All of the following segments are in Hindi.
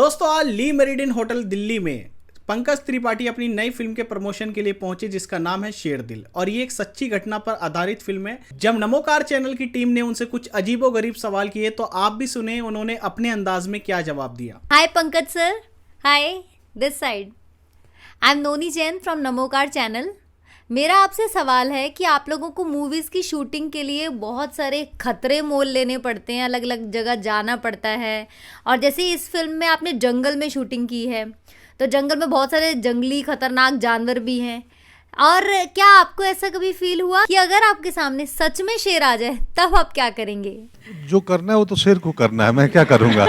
दोस्तों आज ली मेरिडियन होटल दिल्ली में पंकज त्रिपाठी अपनी नई फिल्म के प्रमोशन के लिए पहुंचे जिसका नाम है शेर दिल। और ये एक सच्ची घटना पर आधारित फिल्म है। जब नमोकार चैनल की टीम ने उनसे कुछ अजीबोगरीब सवाल किए तो आप भी सुने उन्होंने अपने अंदाज में क्या जवाब दिया। Hi Pankaj sir, hi this side. I am Noni Jain from Namokar channel. मेरा आपसे सवाल है कि आप लोगों को मूवीज़ की शूटिंग के लिए बहुत सारे खतरे मोल लेने पड़ते हैं, अलग अलग जगह जाना पड़ता है। और जैसे इस फिल्म में आपने जंगल में शूटिंग की है तो जंगल में बहुत सारे जंगली खतरनाक जानवर भी हैं। और क्या आपको ऐसा कभी फील हुआ कि अगर आपके सामने सच में शेर आ जाए तब आप क्या करेंगे? जो करना है वो तो शेर को करना है, मैं क्या करूँगा।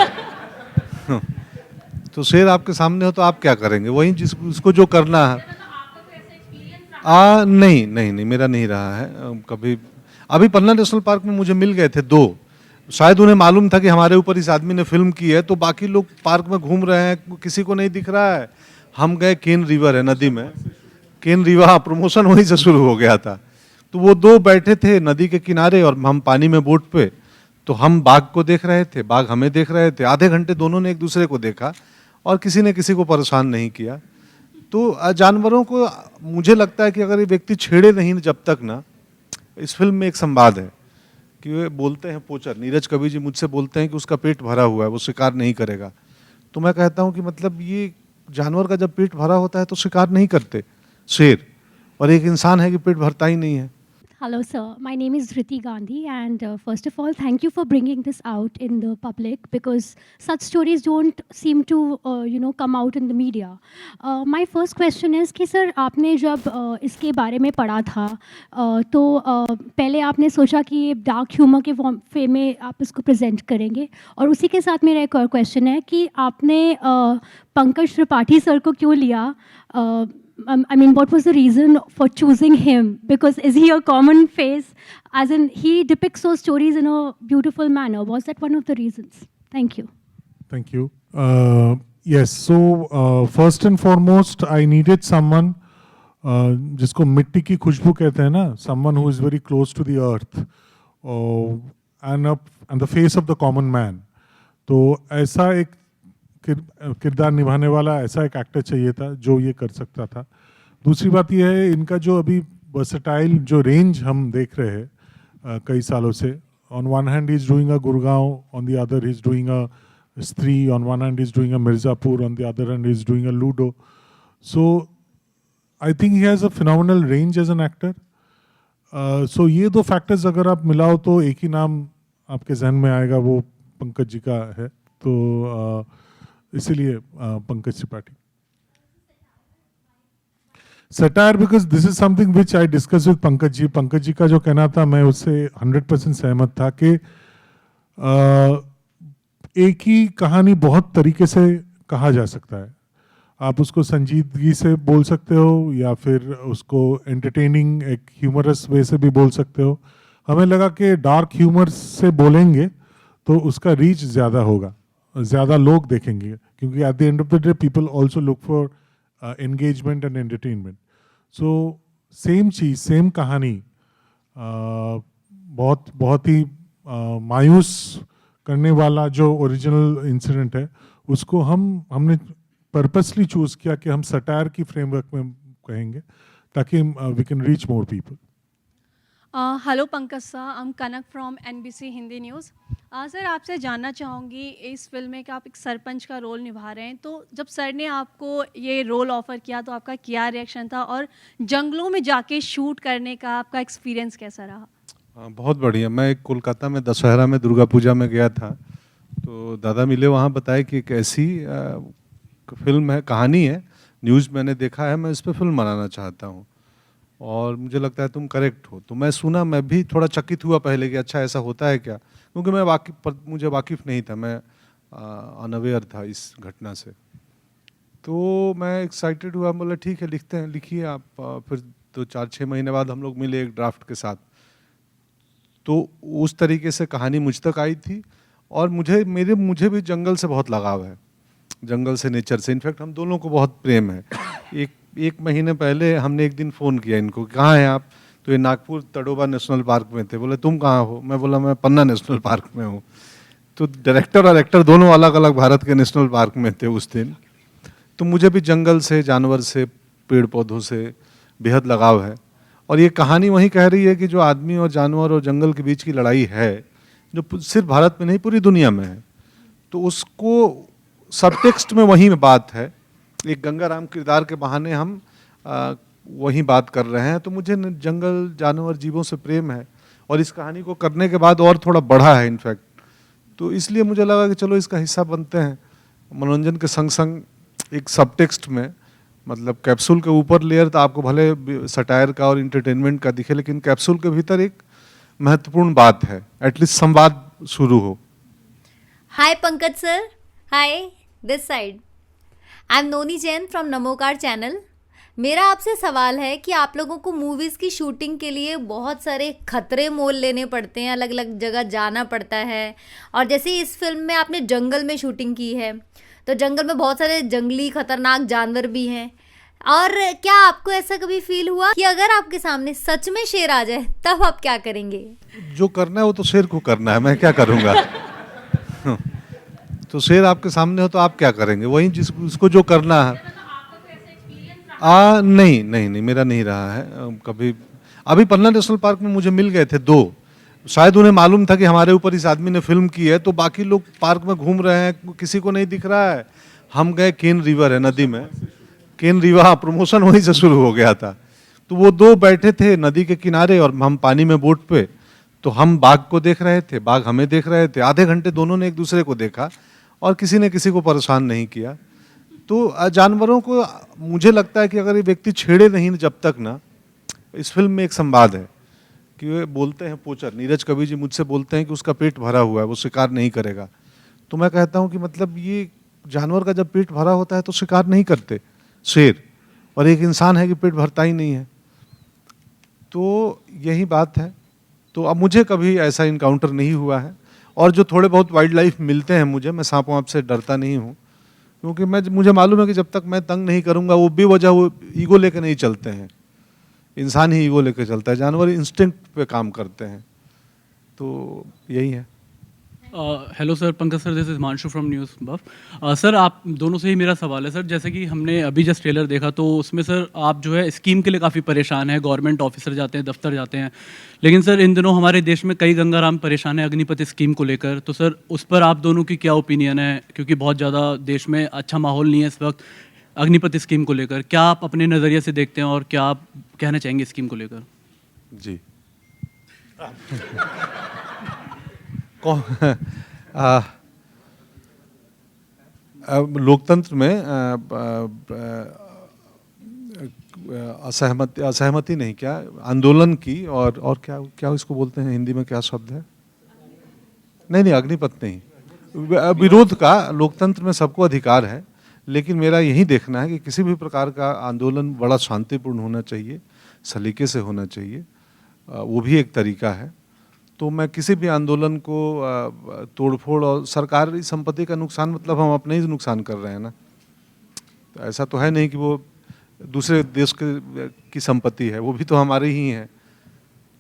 तो शेर आपके सामने हो तो आप क्या करेंगे, वही जिसको जो करना है। नहीं नहीं नहीं, मेरा नहीं रहा है कभी। अभी पन्ना नेशनल पार्क में मुझे मिल गए थे दो, शायद उन्हें मालूम था कि हमारे ऊपर इस आदमी ने फिल्म की है, तो बाकी लोग पार्क में घूम रहे हैं, किसी को नहीं दिख रहा है। हम गए, केन रिवर है नदी में, केन रिवर, प्रमोशन वहीं से शुरू हो गया था। तो वो दो बैठे थे नदी के किनारे और हम पानी में बोट पे। तो हम बाघ को देख रहे थे, बाघ हमें देख रहे थे। आधे घंटे दोनों ने एक दूसरे को देखा और किसी ने किसी को परेशान नहीं किया। तो जानवरों को मुझे लगता है कि अगर ये व्यक्ति छेड़े नहीं जब तक ना, इस फिल्म में एक संवाद है कि वे बोलते हैं, पोचर नीरज कवि जी मुझसे बोलते हैं कि उसका पेट भरा हुआ है, वो शिकार नहीं करेगा। तो मैं कहता हूँ कि मतलब ये जानवर का जब पेट भरा होता है तो शिकार नहीं करते शेर, और एक इंसान है कि पेट भरता ही नहीं है। Hello, sir. My name is Dhriti Gandhi, and first of all, thank you for bringing this out in the public because such stories don't seem to, come out in the media. My first question is कि sir आपने जब इसके बारे में पढ़ा था तो पहले आपने सोचा कि ये डार्क ह्यूमर के वे में आप इसको प्रेजेंट करेंगे, और उसी के साथ मेरा एक और क्वेश्चन है कि आपने पंकज त्रिपाठी सर को क्यों लिया? I mean, what was the reason for choosing him? Because is he a common face? As in, he depicts those stories in a beautiful manner. Was that one of the reasons? Thank you. Thank you. Yes, so first and foremost, I needed someone जिसको मिट्टी की खुशबू कहते हैं ना, someone who is very close to the earth and the face of the common man. तो ऐसा एक किरदार निभाने वाला ऐसा एक एक्टर चाहिए था जो ये कर सकता था। दूसरी बात यह है, इनका जो अभी वर्सेटाइल जो रेंज हम देख रहे हैं कई सालों से, on one hand he is doing a Gurgaon, on the other he is doing a Stree, on one hand he is doing a Mirzapur, on the other hand he is doing a Ludo. So I think he has a phenomenal range as an actor. सो ये दो फैक्टर्स अगर आप मिलाओ तो एक ही नाम आपके जहन में आएगा, वो पंकज जी का है। तो इसीलिए Pankaj Tripathi. Satire because this is something which I discuss with Pankaj ji. Pankaj ji का जो कहना था मैं उससे 100% सहमत था कि एक ही कहानी बहुत तरीके से कहा जा सकता है। आप उसको संजीदगी से बोल सकते हो या फिर उसको एंटरटेनिंग एक ह्यूमरस वे से भी बोल सकते हो। हमें लगा कि डार्क ह्यूमर से बोलेंगे तो उसका रीच ज़्यादा होगा, ज़्यादा लोग देखेंगे, क्योंकि at the end of the day people also look for engagement and entertainment. So same cheese, same कहानी, बहुत ही मायूस करने वाला जो ओरिजिनल इंसिडेंट है, उसको हमने पर्पसली चूज़ किया कि हम सटायर की फ्रेमवर्क में कहेंगे ताकि we can reach more people. Hello Pankaj sir, I am Kanak from NBC Hindi news. Sir आपसे जानना चाहूँगी, इस फिल्म में कि आप एक सरपंच का रोल निभा रहे हैं, तो जब सर ने आपको ये रोल ऑफ़र किया तो आपका क्या रिएक्शन था, और जंगलों में जाके शूट करने का आपका एक्सपीरियंस कैसा रहा? बहुत बढ़िया। मैं कोलकाता में दशहरा में दुर्गा पूजा में गया था, तो दादा मिले, वहाँ बताए कि एक ऐसी फिल्म है, कहानी है, न्यूज़ मैंने देखा है, मैं इस पर फिल्म बनाना चाहता हूँ और मुझे लगता है तुम करेक्ट हो। तो मैं सुना, मैं भी थोड़ा चकित हुआ पहले कि अच्छा ऐसा होता है क्या, क्योंकि मुझे वाकिफ़ नहीं था, मैं अनअवेयर था इस घटना से। तो मैं एक्साइटेड हुआ, बोला ठीक है लिखते हैं, लिखिए आप। फिर तो 4-6 महीने बाद हम लोग मिले एक ड्राफ्ट के साथ। तो उस तरीके से कहानी मुझ तक आई थी। और मुझे भी जंगल से बहुत लगाव है, जंगल से, नेचर से। इनफैक्ट हम दोनों को बहुत प्रेम है। एक महीने पहले हमने एक दिन फ़ोन किया इनको, कहाँ हैं आप? तो ये नागपुर तड़ोबा नेशनल पार्क में थे। बोले तुम कहाँ हो? मैं बोला मैं पन्ना नेशनल पार्क में हूँ। तो डायरेक्टर और एक्टर दोनों अलग अलग भारत के नेशनल पार्क में थे उस दिन। तो मुझे भी जंगल से, जानवर से, पेड़ पौधों से बेहद लगाव है। और ये कहानी वही कह रही है कि जो आदमी और जानवर और जंगल के बीच की लड़ाई है, जो सिर्फ भारत में नहीं पूरी दुनिया में है, तो उसको सबटेक्स्ट में वही बात है। एक गंगाराम किरदार के बहाने हम वही बात कर रहे हैं। तो मुझे जंगल, जानवर, जीवों से प्रेम है और इस कहानी को करने के बाद और थोड़ा बढ़ा है इनफैक्ट। तो इसलिए मुझे लगा कि चलो इसका हिस्सा बनते हैं। मनोरंजन के संग संग एक सबटेक्स्ट में, मतलब कैप्सूल के ऊपर लेयर तो आपको भले सटायर का और इंटरटेनमेंट का दिखे, लेकिन कैप्सूल के भीतर एक महत्वपूर्ण बात है, एटलीस्ट संवाद शुरू हो। Hi Pankaj sir, hi this side. I am Noni Jain from Namokar channel. मेरा आपसे सवाल है कि आप लोगों को मूवीज़ की शूटिंग के लिए बहुत सारे खतरे मोल लेने पड़ते हैं, अलग अलग जगह जाना पड़ता है। और जैसे इस फिल्म में आपने जंगल में शूटिंग की है, तो जंगल में बहुत सारे जंगली खतरनाक जानवर भी हैं। और क्या आपको ऐसा कभी फील हुआ कि अगर आपके सामने सच में शेर आ जाए तब आप क्या करेंगे? जो करना है वो तो शेर को करना है, मैं क्या करूँगा। तो शेर आपके सामने हो तो आप क्या करेंगे? वही जिसको जो करना है। नहीं नहीं नहीं, मेरा नहीं रहा है कभी। अभी पन्ना नेशनल पार्क में मुझे मिल गए थे दो। शायद उन्हें मालूम था कि हमारे ऊपर इस आदमी ने फिल्म की है, तो बाकी लोग पार्क में घूम रहे हैं, किसी को नहीं दिख रहा है। हम गए, केन रिवर है नदी में, केन रिवर, प्रमोशन वहीं से शुरू हो गया था। तो वो दो बैठे थे नदी के किनारे और हम पानी में बोट पे। तो हम बाघ को देख रहे थे, बाघ हमें देख रहे थे। आधे घंटे दोनों ने एक दूसरे को देखा और किसी ने किसी को परेशान नहीं किया। तो जानवरों को मुझे लगता है कि अगर ये व्यक्ति छेड़े नहीं जब तक ना, इस फिल्म में एक संवाद है कि वे बोलते हैं, पोचर नीरज कवि जी मुझसे बोलते हैं कि उसका पेट भरा हुआ है, वो शिकार नहीं करेगा। तो मैं कहता हूँ कि मतलब ये जानवर का जब पेट भरा होता है तो शिकार नहीं करते शेर, और एक इंसान है कि पेट भरता ही नहीं है। तो यही बात है। तो अब मुझे कभी ऐसा इनकाउंटर नहीं हुआ है। और जो थोड़े बहुत वाइल्ड लाइफ मिलते हैं मुझे, मैं सांपों वाप से डरता नहीं हूँ, क्योंकि मुझे मालूम है कि जब तक मैं तंग नहीं करूँगा, वो बेवजह वो ईगो लेके नहीं चलते हैं। इंसान ही ईगो लेके चलता है, जानवर इंस्टिंक्ट पे काम करते हैं। तो यही है। Hello sir, Pankaj sir, this is Himanshu from news buff. Sir, आप दोनों से ही मेरा सवाल है सर। जैसे कि हमने अभी जस्ट ट्रेलर देखा, तो उसमें सर आप जो है स्कीम के लिए काफ़ी परेशान हैं। गवर्नमेंट ऑफिसर जाते हैं, दफ्तर जाते हैं, लेकिन सर इन दिनों हमारे देश में कई गंगाराम परेशान हैं अग्निपथ स्कीम को लेकर। तो सर उस पर आप दोनों की क्या ओपिनियन है? क्योंकि बहुत ज़्यादा देश में अच्छा माहौल नहीं है इस वक्त अग्निपथ स्कीम को लेकर। क्या आप अपने नज़रिए से देखते हैं और क्या आप कहना चाहेंगे स्कीम को लेकर? जी लोकतंत्र में असहमति नहीं, क्या आंदोलन की, और क्या क्या इसको बोलते हैं हिंदी में, क्या शब्द है? नहीं, अग्निपथ नहीं, विरोध का। लोकतंत्र में सबको अधिकार है, लेकिन मेरा यही देखना है कि किसी भी प्रकार का आंदोलन बड़ा शांतिपूर्ण होना चाहिए, सलीके से होना चाहिए। वो भी एक तरीका है। तो मैं किसी भी आंदोलन को तोड़फोड़ और सरकारी संपत्ति का नुकसान, मतलब हम अपने ही नुकसान कर रहे हैं ना। तो ऐसा तो है नहीं कि वो दूसरे देश की संपत्ति है, वो भी तो हमारे ही है।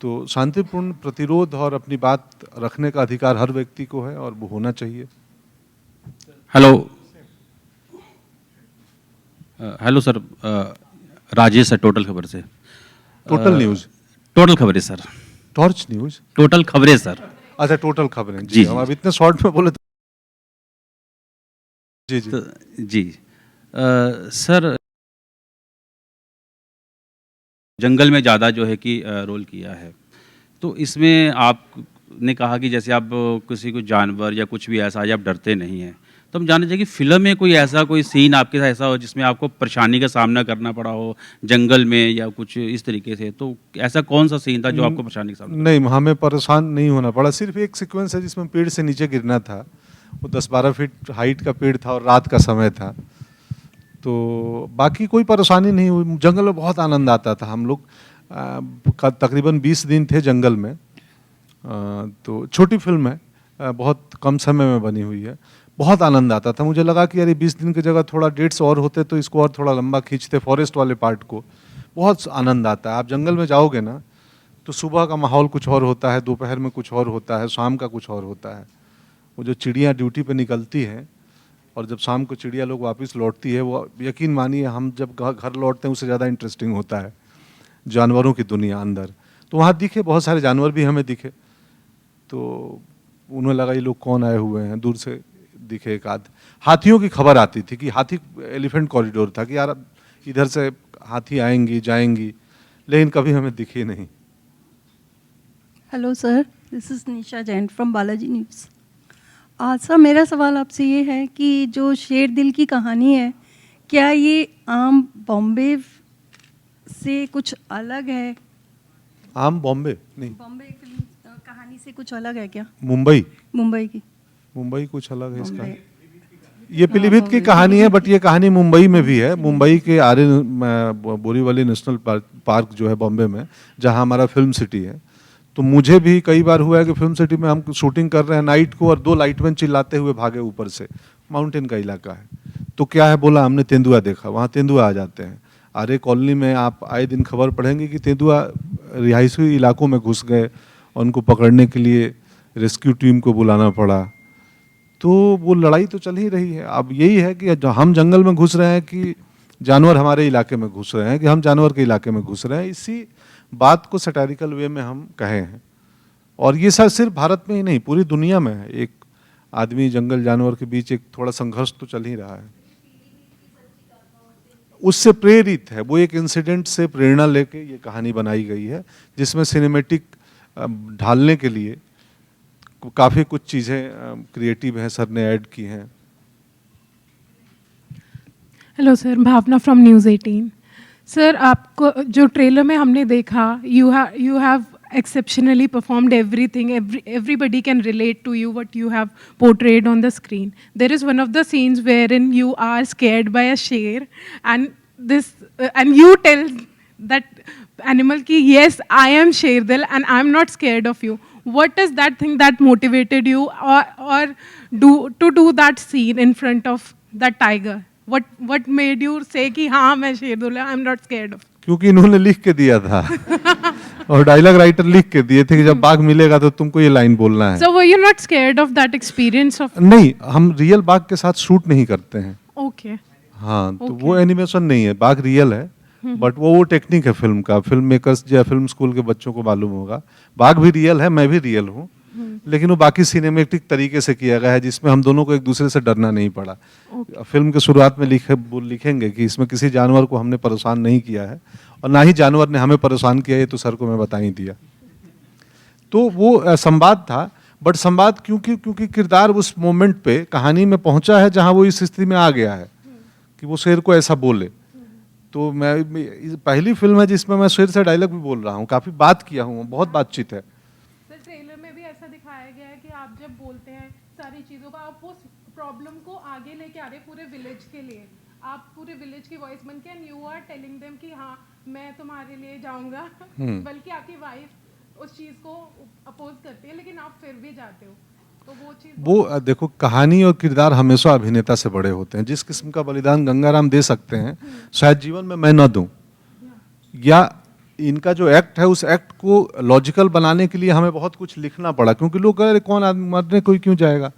तो शांतिपूर्ण प्रतिरोध और अपनी बात रखने का अधिकार हर व्यक्ति को है और वो होना चाहिए। हेलो सर, राजेश है टोटल खबर से। Total news? टोटल खबरें सर। Torch news? टोटल खबरें सर। अच्छा, टोटल खबरें। जी, हम अब इतने शॉर्ट में बोले तो जी। सर, जंगल में ज़्यादा जो है कि रोल किया है, तो इसमें आपने कहा कि जैसे आप किसी को जानवर या कुछ भी ऐसा आप डरते नहीं हैं, तो हम जानना चाहिए कि फिल्म में कोई ऐसा कोई सीन आपके साथ ऐसा हो जिसमें आपको परेशानी का सामना करना पड़ा हो जंगल में या कुछ इस तरीके से। तो ऐसा कौन सा सीन था जो आपको परेशानी का सामना? नहीं, हमें परेशान नहीं होना पड़ा। सिर्फ एक सीक्वेंस है जिसमें पेड़ से नीचे गिरना था। वो 10-12 फीट हाइट का पेड़ था और रात का समय था। तो बाकी कोई परेशानी नहीं हुई। जंगल में बहुत आनंद आता था। हम लोग तकरीबन 20 दिन थे जंगल में। तो छोटी फिल्म है, बहुत कम समय में बनी हुई है। बहुत आनंद आता था। मुझे लगा कि यार 20 दिन की जगह थोड़ा डेट्स और होते तो इसको और थोड़ा लंबा खींचते, फॉरेस्ट वाले पार्ट को। बहुत आनंद आता है। आप जंगल में जाओगे ना तो सुबह का माहौल कुछ और होता है, दोपहर में कुछ और होता है, शाम का कुछ और होता है। वो जो चिड़िया ड्यूटी पे निकलती हैं और जब शाम को चिड़िया लोग वापस लौटती है, वो यकीन मानिए हम जब घर लौटते हैं उससे ज़्यादा इंटरेस्टिंग होता है जानवरों की दुनिया अंदर। तो वहाँ दिखे, बहुत सारे जानवर भी हमें दिखे, तो उन्हें लगा ये लोग कौन आए हुए हैं, दूर से दिखे एक आध। हाथियों की खबर आती थी कि हाथी, एलिफेंट कॉरिडोर था कि यार इधर से हाथी आएंगी जाएंगी, लेकिन कभी हमें दिखे नहीं। Hello sir, this is Nisha Jain from Balaji news. Sir मेरा सवाल आपसे ये है कि जो शेर दिल की कहानी है, क्या ये आम बॉम्बे से कुछ अलग है? आम बॉम्बे नहीं, बॉम्बे फिल्म कहानी से कुछ अलग है क्या? मुंबई की मुंबई कुछ अलग है इसका। ये पीलीभीत की कहानी है, बट ये कहानी मुंबई में भी है। मुंबई के बोरीवली नेशनल पार्क जो है बॉम्बे में, जहाँ हमारा फिल्म सिटी है। तो मुझे भी कई बार हुआ है कि फिल्म सिटी में हम शूटिंग कर रहे हैं नाइट को और 2 लाइटमैन चिल्लाते हुए भागे ऊपर से। माउंटेन का इलाका है, तो क्या है बोला हमने तेंदुआ देखा, वहाँ तेंदुआ आ जाते हैं। आरे कॉलोनी में आप आए दिन खबर पढ़ेंगे कि तेंदुआ रिहायशी इलाकों में घुस गए और उनको पकड़ने के लिए रेस्क्यू टीम को बुलाना पड़ा। तो वो लड़ाई तो चल ही रही है। अब यही है कि हम जंगल में घुस रहे हैं कि जानवर हमारे इलाके में घुस रहे हैं, कि हम जानवर के इलाके में घुस रहे हैं। इसी बात को सैटारिकल वे में हम कहे हैं। और ये सर सिर्फ भारत में ही नहीं, पूरी दुनिया में है। एक आदमी जंगल जानवर के बीच एक थोड़ा संघर्ष तो चल ही रहा है। उससे प्रेरित है, वो एक इंसिडेंट से प्रेरणा लेके ये कहानी बनाई गई है, जिसमें सिनेमेटिक ढालने के लिए काफ़ी कुछ चीज़ें क्रिएटिव हैं, सर ने ऐड की हैं। Hello sir, Bhavna from news 18। Sir, आपको जो ट्रेलर में हमने देखा, you have exceptionally performed everything. Everybody can relate to you what you have portrayed on the screen. There is one of the scenes wherein you are scared by a sheer, and you tell that animal ki yes, I am Sherdil and I am not scared of you. What is that thing that motivated you or do that scene in front of that tiger? What made you say कि हाँ मैं शेरदुल, I am not scared of? क्योंकि इन्होंने लिख के दिया था और डायलॉग राइटर लिख के दिए थे कि जब बाघ मिलेगा तो तुमको ये लाइन बोलना है। So were you not scared of that experience of? नहीं, हम रियल बाघ के साथ शूट नहीं करते हैं। Okay. हाँ, तो वो एनिमेशन नहीं है, बाघ रियल है, बट वो टेक्निक है फिल्म का। फिल्म मेकर्स या फिल्म स्कूल के बच्चों को मालूम होगा। बाघ भी रियल है, मैं भी रियल हूँ, लेकिन वो बाकी सिनेमेटिक तरीके से किया गया है, जिसमें हम दोनों को एक दूसरे से डरना नहीं पड़ा। फिल्म के शुरुआत में लिखेंगे कि इसमें किसी जानवर को हमने परेशान नहीं किया है और ना ही जानवर ने हमें परेशान किया, ये तो सर को मैं बता ही दिया। तो वो संवाद था, बट संवाद क्योंकि किरदार उस मोमेंट पे कहानी में पहुंचा है जहां वो इस स्थिति में आ गया है कि वो शेर को ऐसा बोले। तो मैं पहली फिल्म है जिसमें मैं शेर से डायलॉग भी बोल रहा हूँ, काफ़ी बात किया हूँ, बहुत बातचीत है। सर, ट्रेलर में भी ऐसा दिखाया गया है कि आप जब बोलते हैं सारी चीज़ों का, आप उस प्रॉब्लम को आगे लेके आ रहे पूरे विलेज के लिए। आप पूरे विलेज की वॉइस बन के and you are telling them कि हाँ मैं तुम्हारे लिए जाऊंगा, बल्कि आपकी वाइफ उस चीज़ को अपोज करती है लेकिन आप फिर भी जाते हो। तो वो चीज़, वो देखो, कहानी और किरदार हमेशा अभिनेता से बड़े होते हैं। जिस किस्म का बलिदान गंगाराम दे सकते हैं शायद जीवन में मैं न दूं, या इनका जो एक्ट है उस एक्ट को लॉजिकल बनाने के लिए हमें बहुत कुछ लिखना पड़ा, क्योंकि लोग कह रहे कौन आदमी मरने कोई क्यों जाएगा।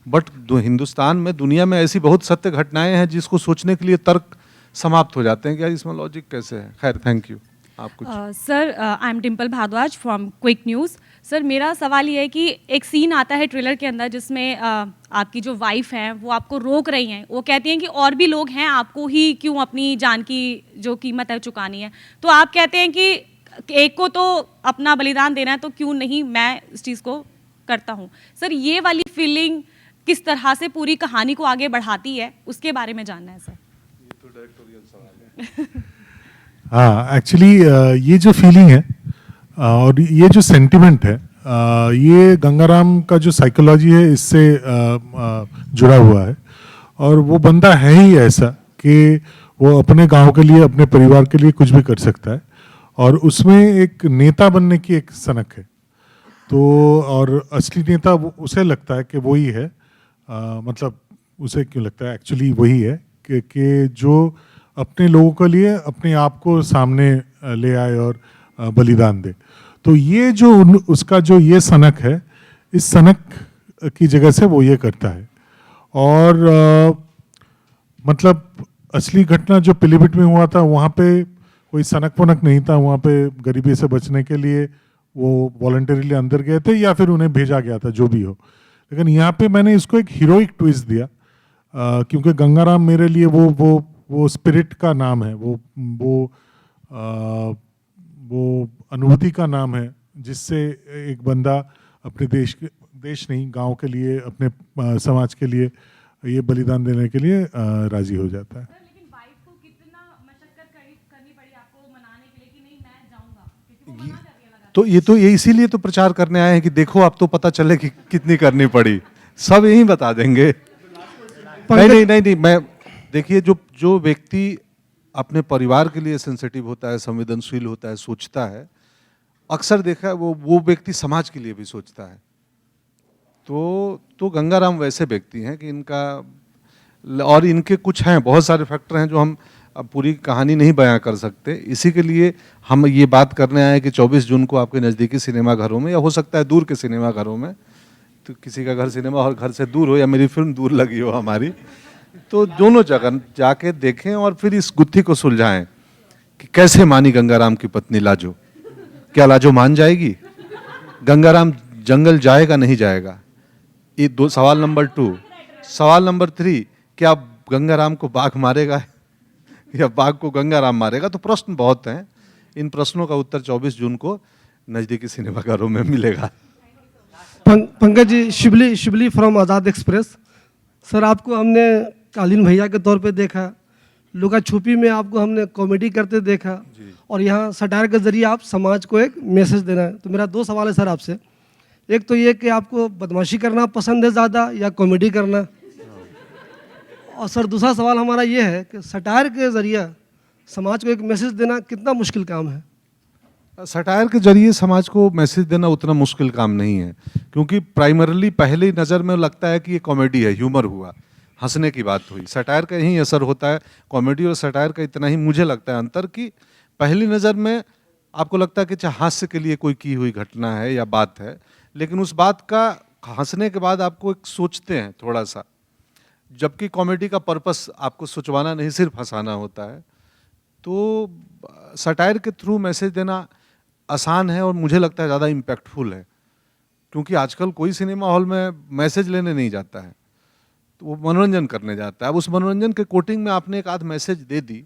बट हिंदुस्तान में, दुनिया में ऐसी बहुत सत्य घटनाएं हैं जिसको सोचने के लिए तर्क समाप्त हो जाते हैं कि यार इसमें लॉजिक कैसे है। खैर, थैंक यू। आप कुछ? Sir, I am Dimple Bhardwaj from quick news. Sir, मेरा सवाल ये है कि एक सीन आता है ट्रेलर के अंदर जिसमें आपकी जो वाइफ हैं वो आपको रोक रही हैं। वो कहती हैं कि और भी लोग हैं, आपको ही क्यों अपनी जान की जो कीमत है चुकानी है। तो आप कहते हैं कि एक को तो अपना बलिदान देना है, तो क्यों नहीं मैं इस चीज़ को करता हूँ। सर, ये वाली फीलिंग किस तरह से पूरी कहानी को आगे बढ़ाती है, उसके बारे में जानना है सर। ये तो डायरेक्टोरियल सवाल है। हाँ, एक्चुअली ये जो फीलिंग है और ये जो सेंटिमेंट है, ये गंगाराम का जो साइकोलॉजी है इससे जुड़ा हुआ है। और वो बंदा है ही ऐसा कि वो अपने गांव के लिए, अपने परिवार के लिए कुछ भी कर सकता है, और उसमें एक नेता बनने की एक सनक है। तो और असली नेता उसे लगता है कि वही है, मतलब उसे क्यों लगता है, एक्चुअली वही है कि जो अपने लोगों के लिए अपने आप को सामने ले आए और बलिदान दे। तो ये जो उसका जो ये सनक है, इस सनक की जगह से वो ये करता है। और मतलब असली घटना जो पीलीभीत में हुआ था वहाँ पे कोई सनक पनक नहीं था, वहाँ पे गरीबी से बचने के लिए वो वॉलंटरीली अंदर गए थे या फिर उन्हें भेजा गया था, जो भी हो। लेकिन यहाँ पे मैंने इसको एक हीरोइक ट्विस्ट दिया, क्योंकि गंगाराम मेरे लिए वो स्पिरिट का नाम है, वो अनुभूति का नाम है, जिससे एक बंदा अपने देश नहीं गांव के लिए, अपने समाज के लिए ये बलिदान देने के लिए राजी हो जाता है। लेकिन वाइफ को कितना मशक्कत करनी पड़ी आपको मनाने के लिए कि नहीं मैं जाऊंगा, क्योंकि वो मना कर रही है लगातार। तो ये इसीलिए तो प्रचार करने आए हैं कि देखो अब तो पता चले कि कितनी करनी पड़ी, सब यही बता देंगे। नहीं, मैं देखिए, जो व्यक्ति अपने परिवार के लिए सेंसिटिव होता है, संवेदनशील होता है, सोचता है, अक्सर देखा है वो व्यक्ति समाज के लिए भी सोचता है। तो गंगाराम वैसे व्यक्ति हैं कि इनका, और इनके कुछ हैं, बहुत सारे फैक्टर हैं जो हम अब पूरी कहानी नहीं बयां कर सकते। इसी के लिए हम ये बात करने आए कि 24 जून को आपके नज़दीकी सिनेमा घरों में, या हो सकता है दूर के सिनेमा घरों में, तो किसी का घर सिनेमा और घर से दूर हो, या मेरी फिल्म दूर लगी हो हमारी, तो दोनों जगह जाके देखें और फिर इस गुत्थी को सुलझाएं कि कैसे मानी गंगाराम की पत्नी लाजो। क्या लाजो मान जाएगी? गंगाराम जंगल जाएगा नहीं जाएगा? ये सवाल नंबर 2। सवाल नंबर 3, क्या गंगाराम को बाघ मारेगा या बाघ को गंगाराम मारेगा? तो प्रश्न बहुत हैं। इन प्रश्नों का उत्तर 24 जून को नज़दीकी सिनेमाघरों में मिलेगा। Pankaj ji, Shibli from Azad Express. Sir, आपको हमने कालीन भैया के तौर पे देखा, लुका छुपी में आपको हमने कॉमेडी करते देखा, और यहाँ सटायर के जरिए आप समाज को एक मैसेज देना है। तो मेरा 2 सवाल है सर आपसे। एक तो ये कि आपको बदमाशी करना पसंद है ज़्यादा या कॉमेडी करना, और सर दूसरा सवाल हमारा ये है कि सटायर के ज़रिए समाज को एक मैसेज देना कितना मुश्किल काम है? सटायर के जरिए समाज को मैसेज देना उतना मुश्किल काम नहीं है, क्योंकि प्राइमरली पहली नज़र में लगता है कि ये कॉमेडी है, ह्यूमर हुआ, हंसने की बात हुई। सटायर का यही असर होता है। कॉमेडी और सटायर का इतना ही मुझे लगता है अंतर, कि पहली नज़र में आपको लगता है कि चाहे हास्य के लिए कोई की हुई घटना है या बात है, लेकिन उस बात का हंसने के बाद आपको एक सोचते हैं थोड़ा सा, जबकि कॉमेडी का पर्पस आपको सोचवाना नहीं, सिर्फ हंसाना होता है। तो सटायर के थ्रू मैसेज देना आसान है और मुझे लगता है ज़्यादा इम्पैक्टफुल है, क्योंकि आजकल कोई सिनेमा हॉल में मैसेज लेने नहीं जाता है, तो वो मनोरंजन करने जाता है। अब उस मनोरंजन के कोटिंग में आपने एक आध मैसेज दे दी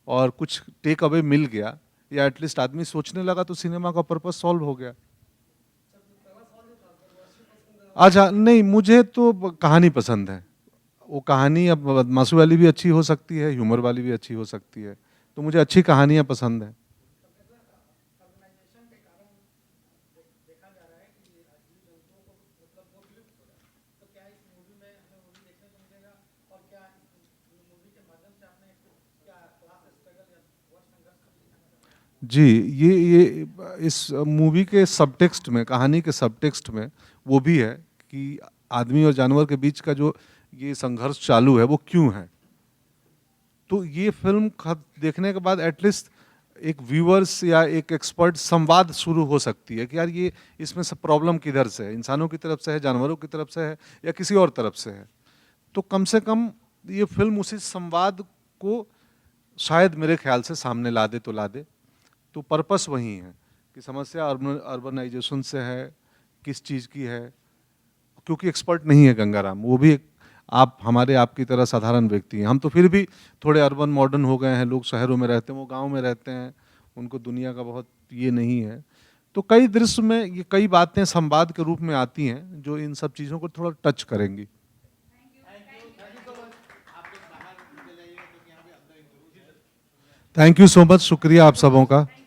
और कुछ टेक अवे मिल गया, या एटलीस्ट आदमी सोचने लगा, तो सिनेमा का पर्पस सॉल्व हो गया। अच्छा, नहीं, मुझे तो कहानी पसंद है। वो कहानी अब बदमाशी वाली भी अच्छी हो सकती है, ह्यूमर वाली भी अच्छी हो सकती है, तो मुझे अच्छी कहानियाँ पसंद है। जी, ये इस मूवी के सबटेक्स्ट में, कहानी के सबटेक्स्ट में वो भी है कि आदमी और जानवर के बीच का जो ये संघर्ष चालू है वो क्यों है। तो ये फिल्म देखने के बाद एटलीस्ट एक व्यूअर्स या एक एक्सपर्ट संवाद शुरू हो सकती है कि यार ये इसमें सब प्रॉब्लम किधर से है, इंसानों की तरफ से है, जानवरों की तरफ से है, या किसी और तरफ से है। तो कम से कम ये फिल्म उसी संवाद को शायद मेरे ख्याल से सामने ला दे तो ला दे। तो पर्पस वही है कि समस्या अर्बनाइजेशन से है, किस चीज़ की है, क्योंकि एक्सपर्ट नहीं है गंगाराम, वो भी एक आपकी तरह साधारण व्यक्ति हैं। हम तो फिर भी थोड़े अर्बन मॉडर्न हो गए हैं, लोग शहरों में रहते हैं, वो गांव में रहते हैं, उनको दुनिया का बहुत ये नहीं है। तो कई दृश्य में ये कई बातें संवाद के रूप में आती हैं जो इन सब चीज़ों को थोड़ा टच करेंगी। थैंक यू सो मच, शुक्रिया आप सबों का।